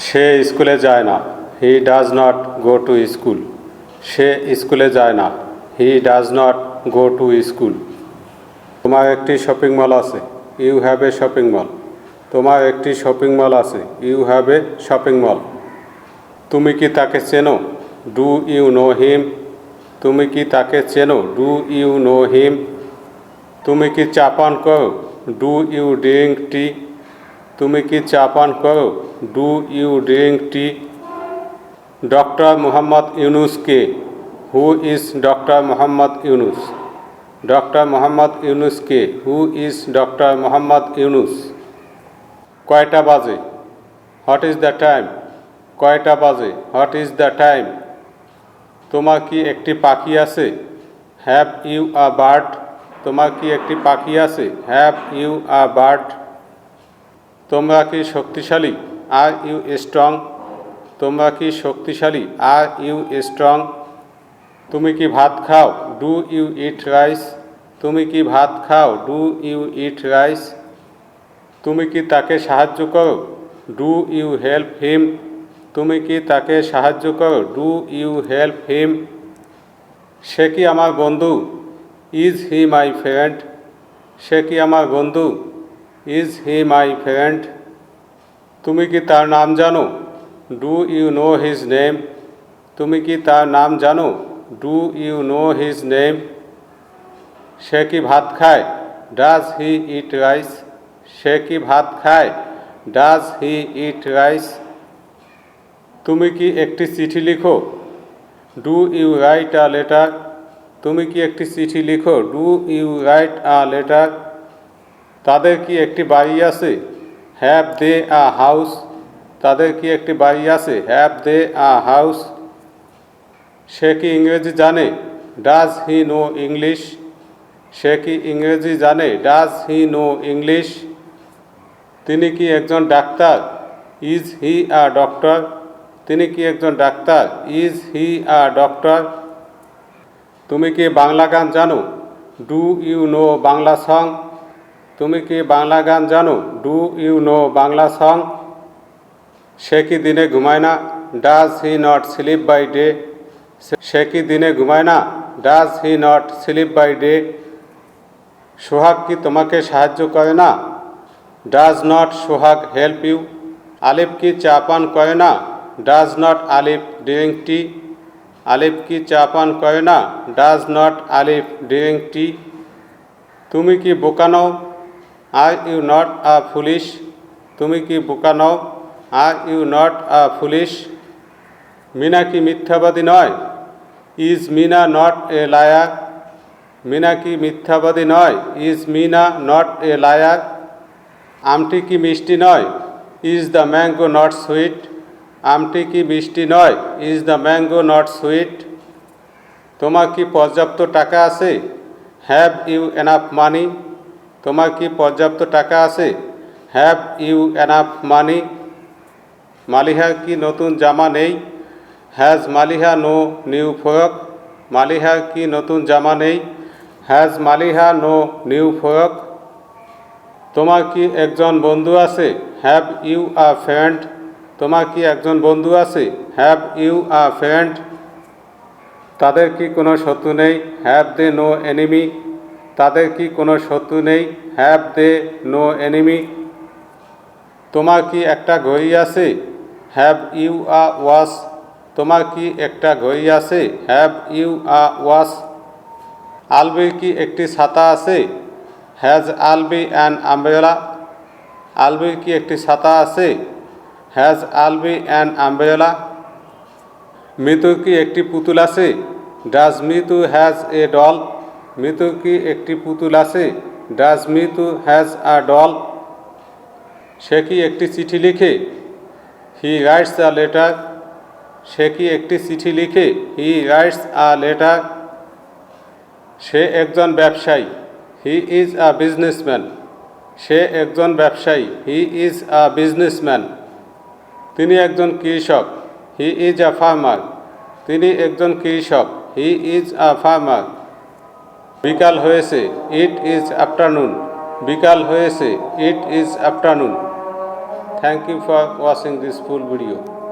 সে স্কুলে যায় না। He does not go to school. সে স্কুলে যায় না। He does not go to school. তোমার একটি শপিং মল আছে। You have a shopping mall. তোমার একটি শপিং মল আছে। You have a shopping mall. তুমি কি তাকে চেনো? Do you know him. তুমি কি তাকে চেনো? Do you know him. তুমি কি চা পান করো? Do you drink tea. তুমি কি চা পান করো? Do you drink tea. Doctor Mohammad Yunus কে? Who is doctor Mohammad Yunus. Doctor Mohammad Yunus কে? Who is doctor Mohammad Yunus. কয়টা বাজে? What is the time. কয়টা বাজে? What is the time. তোমার কি একটি পাখি আছে? Have you a bird. তোমার কি একটি পাখি আছে? Have you a bird. তোমরা কি শক্তিশালী? Are you strong. তোমরা কি শক্তিশালী? Are you strong. তুমি কি ভাত খাও? Do you eat rice. তুমি কি ভাত খাও? Do you eat rice. তুমি কি তাকে সাহায্য করো? Do you help him. তুমি কি তাকে সাহায্য করো? Do you help him. সে কি আমার বন্ধু? Is he my friend. সে কি আমার বন্ধু? Is he my friend. তুমি কি তার নাম জানো? Do you know his name. তুমি কি তার নাম জানো? Do you know his name. সে কি ভাত খায়? Does he eat rice. সে কি ভাত খায়? Does he eat rice. তুমি কি একটি চিঠি লিখো? Do you write a letter. তুমি কি একটি চিঠি লিখো? Do you write a letter. তাদের কি একটি বাড়ি আছে? Have they a house. তাদের কি একটি বাড়ি আছে? Have they a house. সে কি ইংরেজি জানে? Does he know English. সে কি ইংরেজি জানে? Does he know English. তিনি কি একজন ডাক্তার? Is he a doctor. তিনি কি একজন ডাক্তার? Is he a doctor. তুমি কি বাংলা গান জানো? Do you know Bangla song. তুমি কি বাংলা গান জানো? Do you know Bangla song. সে কি দিনে ঘুমায় না? Does he not sleep by day. সে কি দিনে ঘুমায় না? Does he not sleep by day. Sohag কি তোমাকে সাহায্য করে না? Does not Sohag help you. Alif কি চা পান করে না? Does not Alif drink tea. Alif কি চা পান করে না? Does not Alif drink tea. তুমি কি বোকা নও? Are you not a foolish. তুমি কি বোকা নও? Are you not a foolish. Mina কি মিথ্যাবাদী নয়? Is Mina not a liar. Mina কি মিথ্যাবাদী নয়? Is Mina not a liar. আমটি কি মিষ্টি নয়? Is the mango not sweet. আমটি কি মিষ্টি নয়? Is the mango not sweet. তোমার কি পর্যাপ্ত টাকা আছে? Have you enough money. তোমার কি পর্যাপ্ত টাকা আছে? Have you enough money. মালিহার কি নতুন জামা নেই? Has Maliha no new frock. মালিহার কি নতুন জামা নেই? Has Maliha no new frock. তোমার কি একজন বন্ধু আছে? Have you a friend. তোমার কি একজন বন্ধু আছে? Have you a friend. তাদের কি কোনো শত্রু নেই? Have they no enemy. তাদের কি কোনো শত্রু নেই? Have they no enemy. তোমার কি একটা ঘড়ি আছে? Have you a watch. তোমার কি একটা ঘড়ি আছে? Have you a watch. আলবির কি একটি ছাতা আছে? Has Albi an umbrella. আলবির কি একটি ছাতা আছে? Has Albi an umbrella. মিতুর কি একটি পুতুল আছে? Does Mitu has a doll. মিতুর কি একটি পুতুল আছে? Does Mitu has a doll. সে কি একটি চিঠি লিখে? He writes a letter. সে কি একটি চিঠি লিখে? He writes a letter. সে একজন ব্যবসায়ী। He is a businessman. সে একজন ব্যবসায়ী। He is a businessman. তিনি একজন কৃষক। He is a farmer. তিনি একজন কৃষক। He is a farmer. বিকাল হয়েছে। It is afternoon. বিকাল হয়েছে। It is afternoon. Thank you for watching this full video.